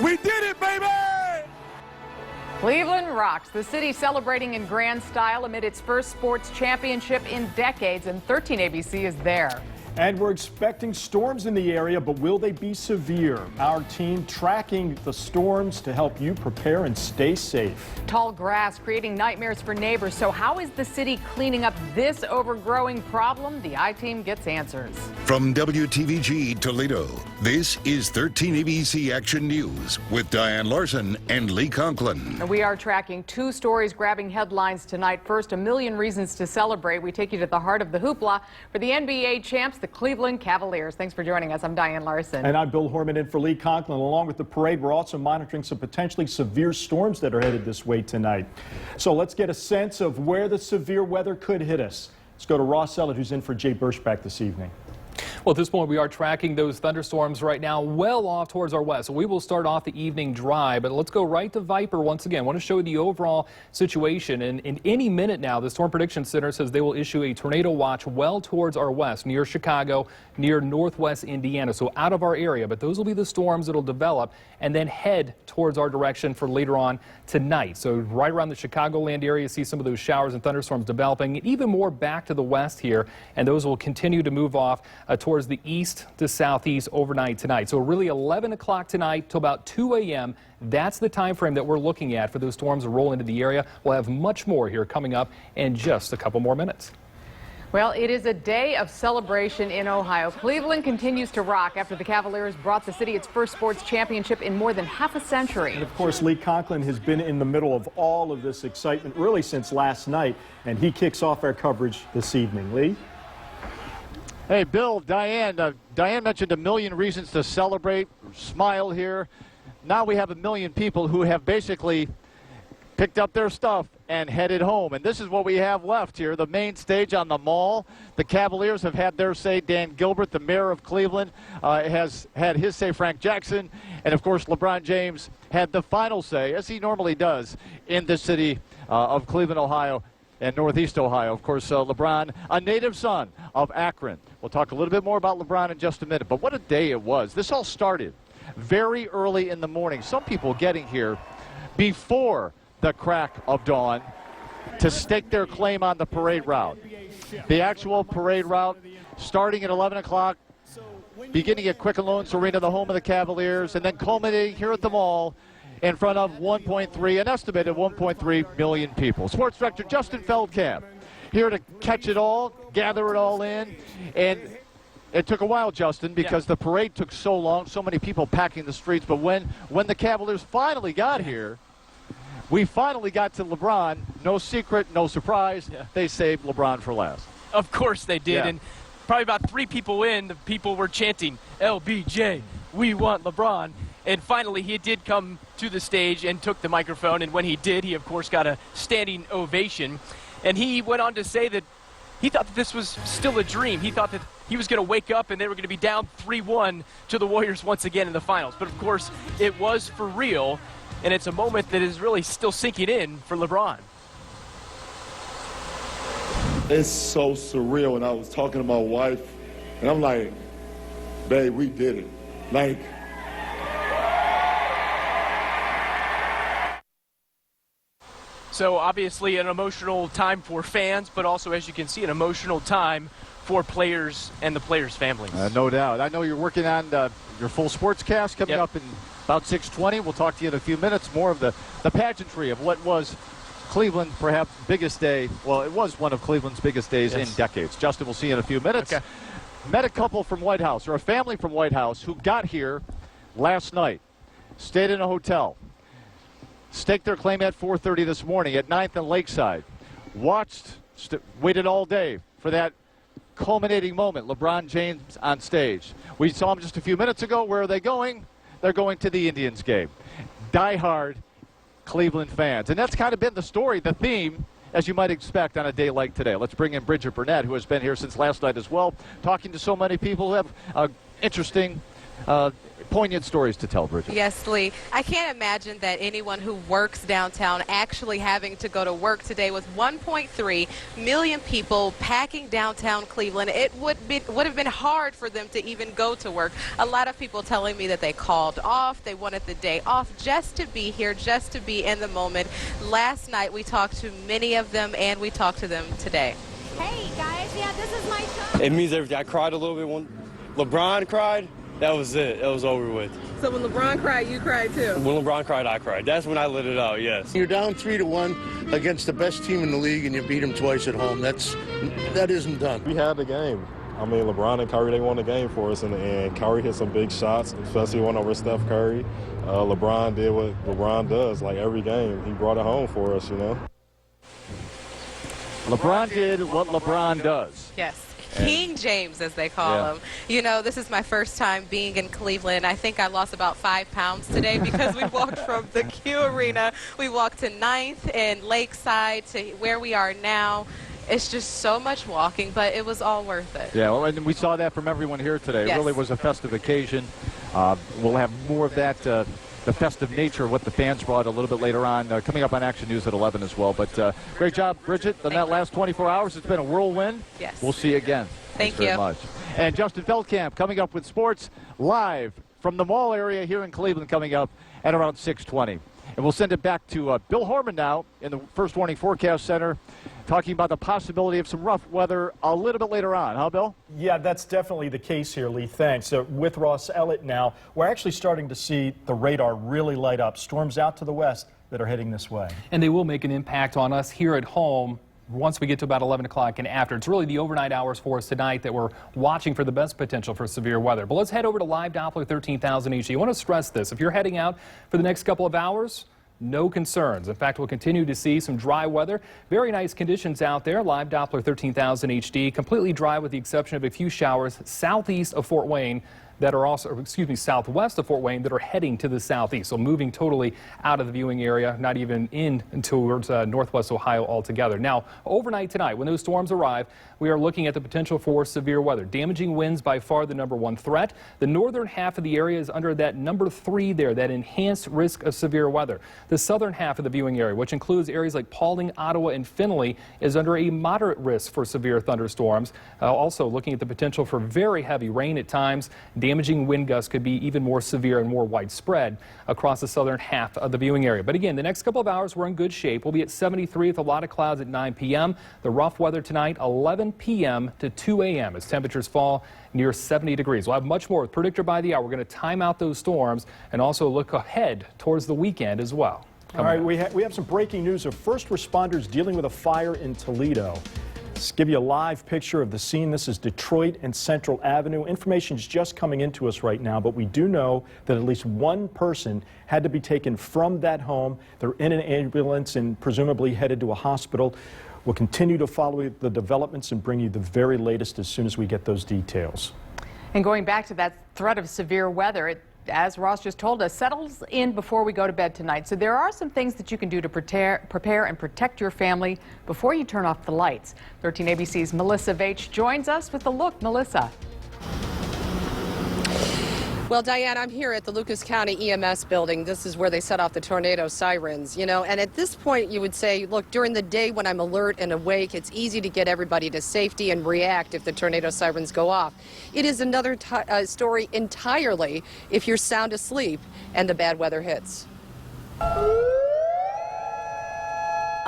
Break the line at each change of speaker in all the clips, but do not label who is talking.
We did it, baby!
Cleveland rocks. The city celebrating in grand style amid its first sports championship in decades, and 13 ABC is there.
And we're expecting storms in the area, but will they be severe? Our team tracking the storms to help you prepare and stay safe.
Tall grass creating nightmares for neighbors. So how is the city cleaning up this overgrowing problem? The I-Team gets answers.
From WTVG Toledo, this is 13 ABC Action News with Diane Larson and Lee Conklin.
And we are tracking two stories grabbing headlines tonight. First, a million reasons to celebrate. We take you to the heart of the hoopla for the NBA champs, the Cleveland Cavaliers. Thanks for joining us. I'm Diane Larson.
And I'm Bill Horman in for Lee Conklin. Along with the parade, we're also monitoring some potentially severe storms that are headed this way tonight. So let's get a sense of where the severe weather could hit us. Let's go to Ross Ellett, who's in for Jay Birchback this evening.
Well, at this point, we are tracking those thunderstorms right now well off towards our west. So we will start off the evening dry, but let's go right to Viper once again. I want to show you the overall situation. And in any minute now, the Storm Prediction Center says they will issue a tornado watch well towards our west, near Chicago, near northwest Indiana. So out of our area, but those will be the storms that will develop and then head towards our direction for later on tonight. So right around the Chicagoland area, see some of those showers and thunderstorms developing, even more back to the west here, and those will continue to move off towards the east to southeast overnight tonight. So really 11 o'clock tonight till about 2 a.m. That's the time frame that we're looking at for those storms to roll into the area. We'll have much more here coming up in just a couple more minutes.
Well, it is a day of celebration in Ohio. Cleveland continues to rock after the Cavaliers brought the city its first sports championship in more than half a century.
And of course, Lee Conklin has been in the middle of all of this excitement really since last night, and he kicks off our coverage this evening. Lee?
Hey, Bill, Diane. Diane mentioned a million reasons to celebrate, smile here. Now we have a million people who have basically picked up their stuff and headed home. And this is what we have left here, the main stage on the Mall. The Cavaliers have had their say. Dan Gilbert, the mayor of Cleveland, has had his say. Frank Jackson. And, of course, LeBron James had the final say, as he normally does, in the city of Cleveland, Ohio, and Northeast Ohio. Of course, LeBron, a native son of Akron. We'll talk a little bit more about LeBron in just a minute. But what a day it was. This all started very early in the morning. Some people getting here before the crack of dawn to stake their claim on the parade route. The actual parade route starting at 11 o'clock, beginning at Quicken Loans Arena, the home of the Cavaliers, and then culminating here at the Mall in front of an estimated 1.3 million people. Sports Director Justin Feldkamp here to catch it all, gather it all in. And it took a while, Justin, because the parade took so long, so many people packing the streets. But when the Cavaliers finally got here, we finally got to LeBron. No secret, no surprise. Yeah. They saved LeBron for last.
Of course they did.
Yeah.
And probably about 3 people in, the people were chanting, LBJ, we want LeBron. And finally, he did come to the stage and took the microphone. And when he did, he, of course, got a standing ovation. And he went on to say that he thought that this was still a dream. He thought that he was going to wake up and they were going to be down 3-1 to the Warriors once again in the finals. But, of course, it was for real. And it's a moment that is really still sinking in for LeBron.
It's so surreal. And I was talking to my wife, and I'm like, babe, we did it. Like,
so obviously an emotional time for fans, but also, as you can see, an emotional time for players and the players' families.
No doubt. I know you're working on your full sportscast coming up in about 6:20. We'll talk to you in a few minutes. More of the pageantry of what was Cleveland's perhaps biggest day. Well, it was one of Cleveland's biggest days in decades. Justin, we'll see you in a few minutes.
Okay.
Met a couple from White House, or a family from White House, who got here last night, stayed in a hotel, staked their claim at 4:30 this morning at 9th and Lakeside, waited all day for that culminating moment, LeBron James on stage. We saw him just a few minutes ago. Where are they going? They're going to the Indians game. Die-hard Cleveland fans. And that's kind of been the story, the theme, as you might expect on a day like today. Let's bring in Bridget Burnett, who has been here since last night as well, talking to so many people who have interesting poignant stories to tell, Bridget.
Yes, Lee. I can't imagine that anyone who works downtown actually having to go to work today with 1.3 million people packing downtown Cleveland. It would have been hard for them to even go to work. A lot of people telling me that they called off, they wanted the day off just to be here, just to be in the moment. Last night we talked to many of them, and we talked to them today.
Hey guys, yeah, this is my show.
It means everything. I cried a little bit when LeBron cried. That was it. It was over with.
So when LeBron cried, you cried too?
When LeBron cried, I cried. That's when I let it out, yes.
You're down 3-1 against the best team in the league, and you beat them twice at home. That isn't done.
We had the game. I mean, LeBron and Curry, they won the game for us in the end. Curry hit some big shots, especially one over Steph Curry. LeBron did what LeBron does, like every game. He brought it home for us, you know.
LeBron did what LeBron does.
Yes. King James, as they call him. You know, this is my first time being in Cleveland. I think I lost about 5 pounds today because we walked from the Q Arena. We walked to 9th and Lakeside to where we are now. It's just so much walking, but it was all worth it.
Yeah, well, and we saw that from everyone here today.
Yes.
It really was a festive occasion. We'll have more of that, the festive nature of what the fans brought a little bit later on, coming up on Action News at 11 as well. But great job, Bridget, on that last 24 hours. It's been a whirlwind.
Yes.
We'll see you again.
Thank
Thanks very
you.
much. And Justin Feldkamp coming up with sports live from the mall area here in Cleveland coming up at around 6:20. And we'll send it back to Bill Horman now in the First Warning Forecast Center, talking about the possibility of some rough weather a little bit later on. Huh, Bill?
Yeah, that's definitely the case here, Lee. Thanks. With Ross Elliott now, we're actually starting to see the radar really light up. Storms out to the west that are heading this way.
And they will make an impact on us here at home once we get to about 11 o'clock and after. It's really the overnight hours for us tonight that we're watching for the best potential for severe weather. But let's head over to live Doppler 13,000 HD. I want to stress this. If you're heading out for the next couple of hours, no concerns. In fact, we'll continue to see some dry weather. Very nice conditions out there. Live Doppler 13,000 HD. Completely dry with the exception of a few showers southeast of Fort Wayne that are also, southwest of Fort Wayne that are heading to the southeast. So moving totally out of the viewing area, not even in towards northwest Ohio altogether. Now, overnight tonight, when those storms arrive, we are looking at the potential for severe weather. Damaging winds by far the #1 threat. The northern half of the area is under that #3 there, that enhanced risk of severe weather. The southern half of the viewing area, which includes areas like Paulding, Ottawa, and Findlay, is under a moderate risk for severe thunderstorms. Also looking at the potential for very heavy rain at times. Damaging wind gusts could be even more severe and more widespread across the southern half of the viewing area. But again, the next couple of hours, we're in good shape. We'll be at 73 with a lot of clouds at 9 p.m. The rough weather tonight, 11 p.m. to 2 a.m. as temperatures fall near 70 degrees. We'll have much more with Predictor by the Hour. We're going to time out those storms and also look ahead towards the weekend as well.
All right, we have some breaking news of first responders dealing with a fire in Toledo. Let's give you a live picture of the scene. This is Detroit and Central Avenue. Information is just coming into us right now, but we do know that at least one person had to be taken from that home. They're in an ambulance and presumably headed to a hospital. We'll continue to follow the developments and bring you the very latest as soon as we get those details.
And going back to that threat of severe weather, as Ross just told us, settles in before we go to bed tonight. So there are some things that you can do to prepare and protect your family before you turn off the lights. 13 ABC's Melissa Veitch joins us with a look. Melissa.
Well, Diane, I'm here at the Lucas County EMS building. This is where they set off the tornado sirens, and at this point you would say, look, during the day when I'm alert and awake, it's easy to get everybody to safety and react if the tornado sirens go off. It is another story entirely if you're sound asleep and the bad weather hits.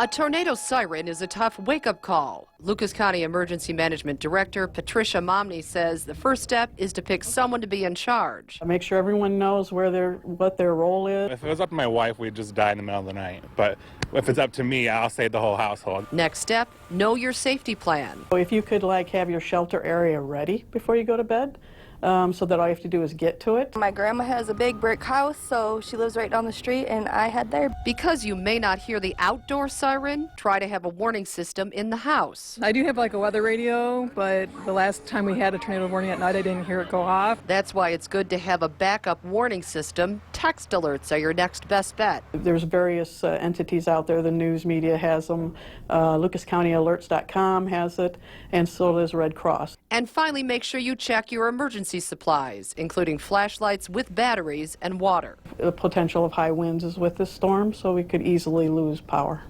A tornado siren is a tough wake-up call. Lucas County Emergency Management Director Patricia Momney says the first step is to pick someone to be in charge.
Make sure everyone knows what their role is.
If it was up to my wife, we'd just die in the middle of the night. But if it's up to me, I'll save the whole household.
Next step, know your safety plan.
If you could have your shelter area ready before you go to bed, so that all you have to do is get to it.
My grandma has a big brick house, so she lives right down the street, and I head there.
Because you may not hear the outdoor siren, try to have a warning system in the house.
I do have a weather radio, but the last time we had a tornado warning at night, I didn't hear it go off.
That's why it's good to have a backup warning system. Text alerts are your next best bet.
There's various entities out there. The news media has them. LucasCountyAlerts.com has it, and so does Red Cross.
And And finally, make sure you check your emergency supplies, including flashlights with batteries and water.
The potential of high winds is with this storm, so we could easily lose power.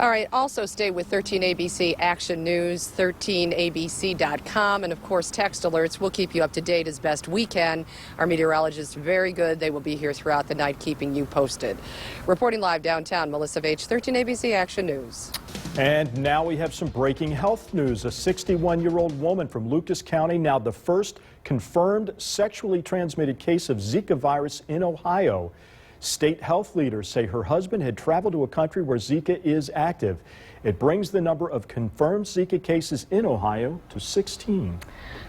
All right, also stay with 13ABC Action News, 13abc.com, and of course text alerts. We'll keep you up to date as best we can. Our meteorologists are very good. They will be here throughout the night keeping you posted. Reporting live downtown, Melissa Veitch, 13ABC Action News.
And now we have some breaking health news. A 61-year-old woman from Lucas County, now the first confirmed sexually transmitted case of Zika virus in Ohio. State health leaders say her husband had traveled to a country where Zika is active. It brings the number of confirmed Zika cases in Ohio to 16.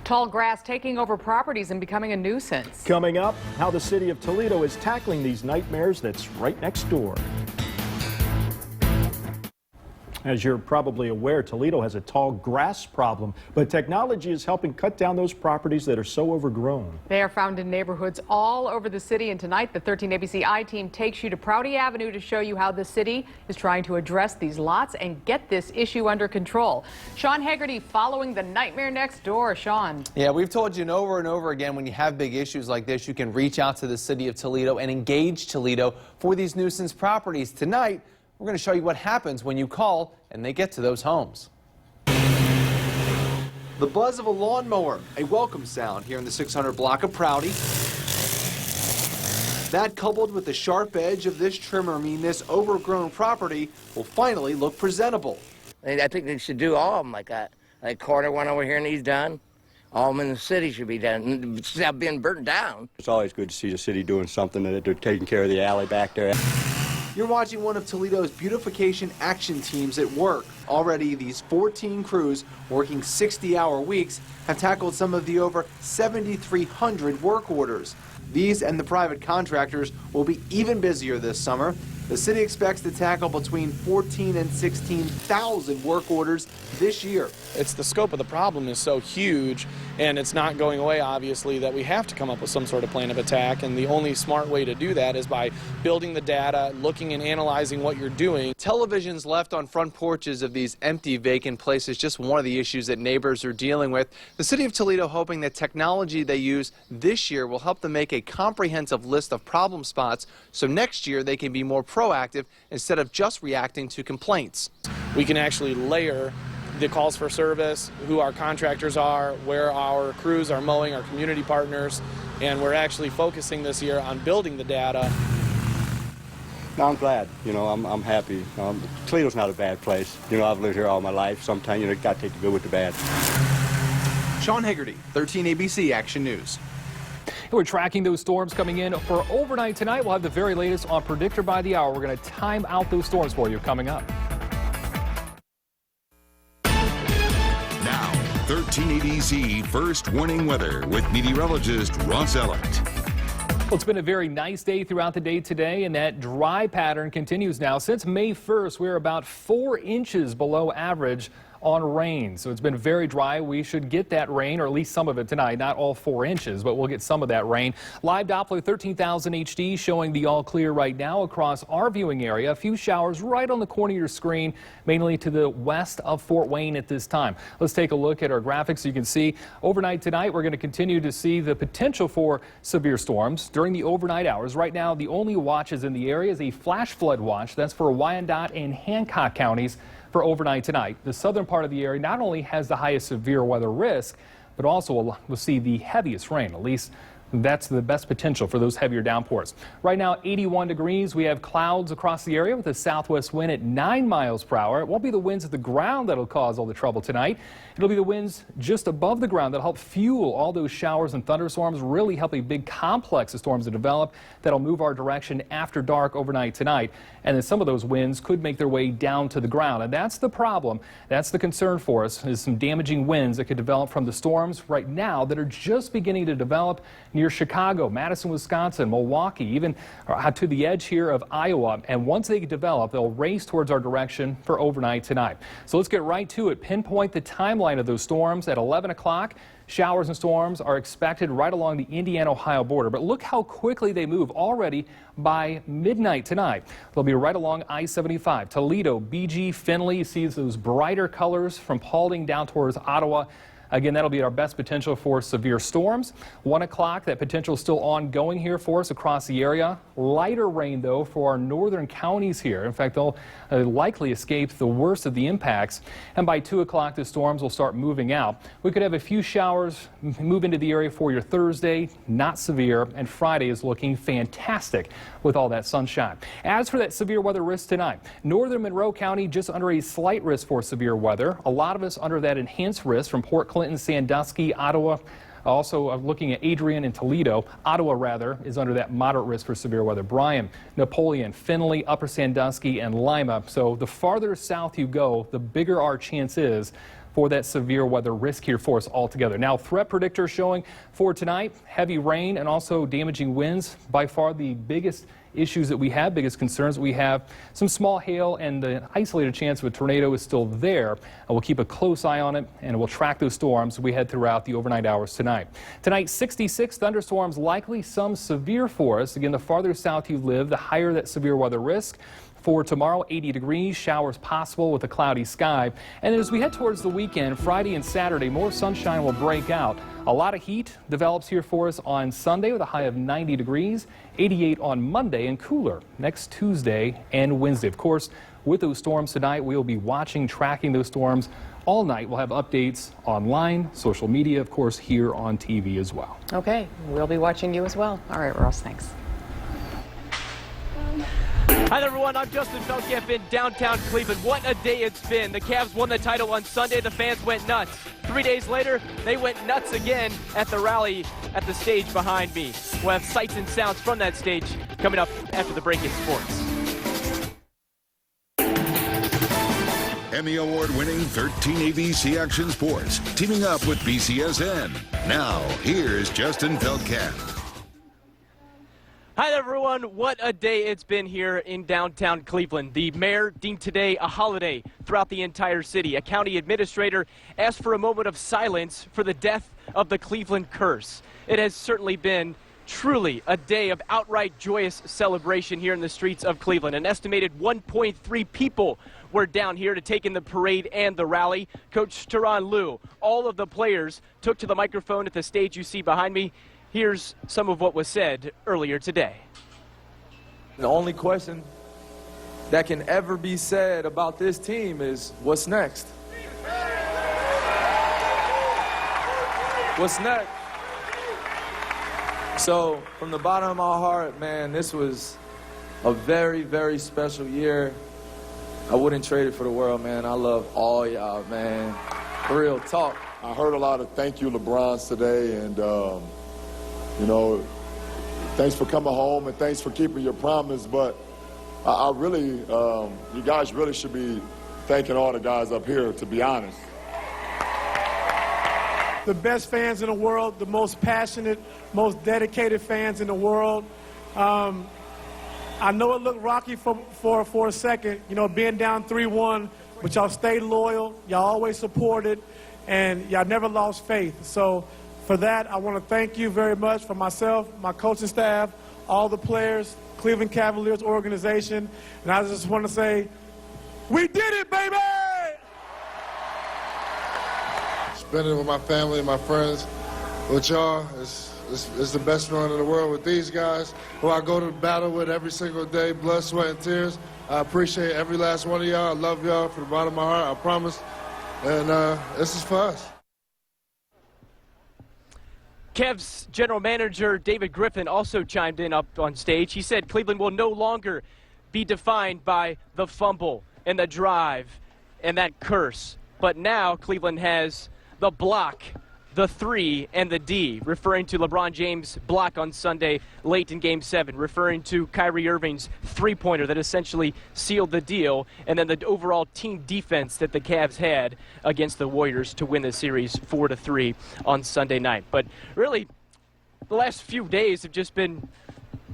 Tall grass taking over properties and becoming a nuisance.
Coming up, how the city of Toledo is tackling these nightmares that's right next door. As you're probably aware, Toledo has a tall grass problem, but technology is helping cut down those properties that are so overgrown.
They are found in neighborhoods all over the city, and tonight the 13ABC I-Team takes you to Prouty Avenue to show you how the city is trying to address these lots and get this issue under control. Sean Haggerty following the nightmare next door. Sean.
Yeah, we've told you over and over again, when you have big issues like this, you can reach out to the city of Toledo and engage Toledo for these nuisance properties. Tonight, we're going to show you what happens when you call and they get to those homes. The buzz of a lawnmower, a welcome sound here in the 600 block of Prouty. That coupled with the sharp edge of this trimmer mean this overgrown property will finally look presentable.
I think they should do all of them like that. Like corner one over here needs done. All of them in the city should be done instead of being burnt down.
It's always good to see the city doing something, that they're taking care of the alley back there.
You're watching one of Toledo's beautification action teams at work. Already, these 14 crews working 60-hour weeks have tackled some of the over 7,300 work orders. These and the private contractors will be even busier this summer. The city expects to tackle between 14 and 16,000 work orders this year.
It's the scope of the problem is so huge, and it's not going away, obviously, that we have to come up with some sort of plan of attack, and the only smart way to do that is by building the data, looking and analyzing what you're doing.
Televisions left on front porches of these empty, vacant places, just one of the issues that neighbors are dealing with. The city of Toledo hoping that technology they use this year will help them make a comprehensive list of problem spots, so next year they can be more proactive instead of just reacting to complaints.
We can actually layer the calls for service, who our contractors are, where our crews are mowing, our community partners, and we're actually focusing this year on building the data.
No, I'm glad. I'm happy. Toledo's not a bad place. I've lived here all my life. Sometimes, you got to take the good with the bad.
Sean Haggerty, 13 ABC Action News.
We're tracking those storms coming in for overnight tonight. We'll have the very latest on Predictor by the Hour. We're going to time out those storms for you coming up.
Now, 1380Z First Warning Weather with meteorologist Ross Ellett.
Well, it's been a very nice day throughout the day today, and that dry pattern continues now. Since May 1st, we're about 4 inches below average on rain. So it's been very dry. We should get that rain, or at least some of it tonight. Not all 4 inches, but we'll get some of that rain. Live Doppler 13,000 HD showing the all clear right now across our viewing area. A few showers right on the corner of your screen, mainly to the west of Fort Wayne at this time. Let's take a look at our graphics. You can see overnight tonight, we're going to continue to see the potential for severe storms during the overnight hours. Right now, the only watches in the area is a flash flood watch. That's for Wyandotte and Hancock counties for overnight tonight. The southern part of the area not only has the highest severe weather risk, but also will see the heaviest rain. At least that's the best potential for those heavier downpours. Right now, 81 degrees. We have clouds across the area with a southwest wind at 9 miles per hour. It won't be the winds at the ground that'll cause all the trouble tonight. It'll be the winds just above the ground that'll help fuel all those showers and thunderstorms, really help a big complex of storms to develop that'll move our direction after dark overnight tonight. And then some of those winds could make their way down to the ground. And that's the problem. That's the concern for us, is some damaging winds that could develop from the storms right now that are just beginning to develop near near Chicago, Madison, Wisconsin, Milwaukee, even to the edge here of Iowa. And once they develop, they'll race towards our direction for overnight tonight. So let's get right to it. Pinpoint the timeline of those storms at 11 o'clock. Showers and storms are expected right along the Indiana-Ohio border. But look how quickly they move already by midnight tonight. They'll be right along I-75, Toledo, BG, Findlay. You see those brighter colors from Paulding down towards Ottawa. Again, that'll be our best potential for severe storms. 1 o'clock, that potential is still ongoing here for us across the area. Lighter rain, though, for our northern counties here. In fact, they'll likely escape the worst of the impacts. And by 2 o'clock, the storms will start moving out. We could have a few showers move into the area for your Thursday, not severe. And Friday is looking fantastic with all that sunshine. As for that severe weather risk tonight, northern Monroe County just under a slight risk for severe weather. A lot of us under that enhanced risk from Port Clinton, Sandusky, Ottawa. Also looking at Adrian and Toledo. Ottawa, rather, is under that moderate risk for severe weather. Bryan, Napoleon, Findlay, Upper Sandusky, and Lima. So the farther south you go, the bigger our chance is for that severe weather risk here for us altogether. Now, threat predictor showing for tonight, heavy rain and also damaging winds. By far the biggest issues that we have, biggest concerns that we have. Some small hail and the isolated chance of a tornado is still there. We'll keep a close eye on it and we'll track those storms as we head throughout the overnight hours tonight. Tonight, 66 thunderstorms, likely some severe for us. Again, the farther south you live, the higher that severe weather risk. For tomorrow, 80 degrees, showers possible with a cloudy sky. And as we head towards the weekend, Friday and Saturday, more sunshine will break out. A lot of heat develops here for us on Sunday with a high of 90 degrees, 88 on Monday, and cooler next Tuesday and Wednesday. Of course, with those storms tonight, we'll be watching, tracking those storms all night. We'll have updates online, social media, of course, here on TV as well.
Okay, we'll be watching you as well. All right, Ross, thanks.
Hi everyone, I'm Justin Feldkamp in downtown Cleveland. What a day it's been. The Cavs won the title on Sunday. The fans went nuts. 3 days later, they went nuts again at the rally at the stage behind me. We'll have sights and sounds from that stage coming up after the break in sports.
Emmy Award-winning 13 ABC Action Sports, teaming up with BCSN. Now, here's Justin Feldkamp.
Hi everyone, what a day it's been here in downtown Cleveland. The mayor deemed today a holiday throughout the entire city. A county administrator asked for a moment of silence for the death of the Cleveland curse. It has certainly been truly a day of outright joyous celebration here in the streets of Cleveland. An estimated 1.3 people were down here to take in the parade and the rally. Coach Tyronn Lue, all of the players took to the microphone at the stage you see behind me. Here's some of what was said earlier today.
The only question that can ever be said about this team is, what's next? What's next? So, from the bottom of my heart, man, this was a very, very special year. I wouldn't trade it for the world, man. I love all y'all, man. Real talk.
I heard a lot of thank you LeBrons today, and you know, thanks for coming home and thanks for keeping your promise. But I really, you guys really should be thanking all the guys up here, to be honest.
The best fans in the world, the most passionate, most dedicated fans in the world. I know it looked rocky for a second, you know, being down 3-1, but y'all stayed loyal, y'all always supported, and y'all never lost faith. So for that, I want to thank you very much for myself, my coaching staff, all the players, Cleveland Cavaliers organization. And I just want to say, we did it, baby!
Spending it with my family and my friends, with y'all, it's the best feeling in the world. With these guys, who I go to battle with every single day, blood, sweat, and tears. I appreciate every last one of y'all. I love y'all from the bottom of my heart, I promise. And this is for us.
Cavs general manager David Griffin also chimed in up on stage. He said Cleveland will no longer be defined by the fumble and the drive and that curse. But now Cleveland has the block, the 3, and the D, referring to LeBron James' block on Sunday late in Game 7, referring to Kyrie Irving's three-pointer that essentially sealed the deal, and then the overall team defense that the Cavs had against the Warriors to win the series 4-3 on Sunday night. But really, the last few days have just been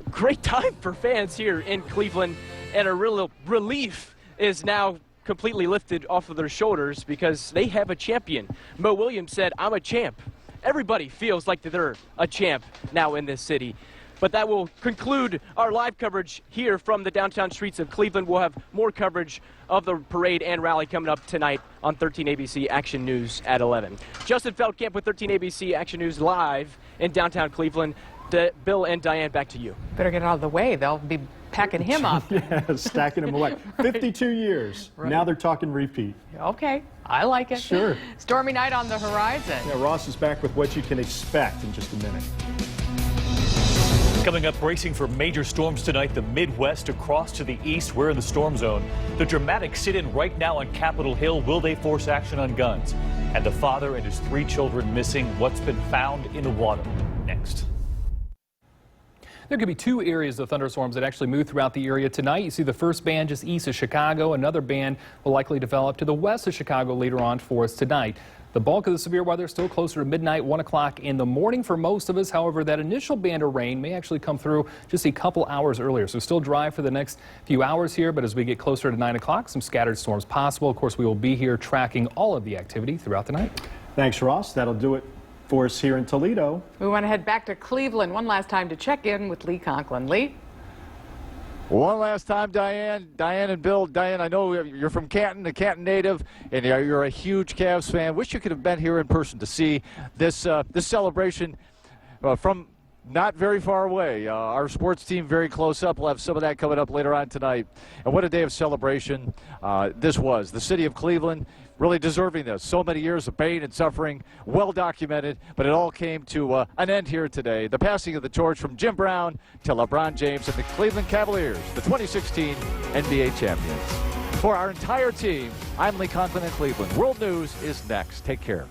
a great time for fans here in Cleveland, and a real relief is now completely lifted off of their shoulders because they have a champion. Mo Williams said, "I'm a champ." Everybody feels like they're a champ now in this city. But that will conclude our live coverage here from the downtown streets of Cleveland. We'll have more coverage of the parade and rally coming up tonight on 13 ABC Action News at 11. Justin Feldkamp with 13 ABC Action News live in downtown Cleveland. Bill and Diane, back to you.
Better get out of the way. They'll be packing him up.
Yeah, stacking him away. 52 years.
Right.
Now they're talking repeat.
Okay, I like it.
Sure.
Stormy night on the horizon.
Yeah, Ross is back with what you can expect in just a minute.
Coming up, bracing for major storms tonight, the Midwest across to the east. We're in the storm zone. The dramatic sit-in right now on Capitol Hill. Will they force action on guns? And the father and his 3 children missing. What's been found in the water? Next.
There could be 2 areas of thunderstorms that actually move throughout the area tonight. You see the first band just east of Chicago. Another band will likely develop to the west of Chicago later on for us tonight. The bulk of the severe weather still closer to midnight, 1 o'clock in the morning for most of us. However, that initial band of rain may actually come through just a couple hours earlier. So still dry for the next few hours here, but as we get closer to 9 o'clock, some scattered storms possible. Of course, we will be here tracking all of the activity throughout the night.
Thanks, Ross. That'll do it for us here in Toledo.
We want to head back to Cleveland one last time to check in with Lee Conklin. Lee?
One last time, Diane and Bill. Diane, I know you're from Canton, a Canton native, and you're a huge Cavs fan. Wish you could have been here in person to see this this celebration from not very far away. Our sports team very close up. We'll have some of that coming up later on tonight. And what a day of celebration this was. The city of Cleveland really deserving this. So many years of pain and suffering, well documented, but it all came to an end here today. The passing of the torch from Jim Brown to LeBron James and the Cleveland Cavaliers, the 2016 NBA champions. For our entire team, I'm Lee Conklin in Cleveland. World News is next. Take care.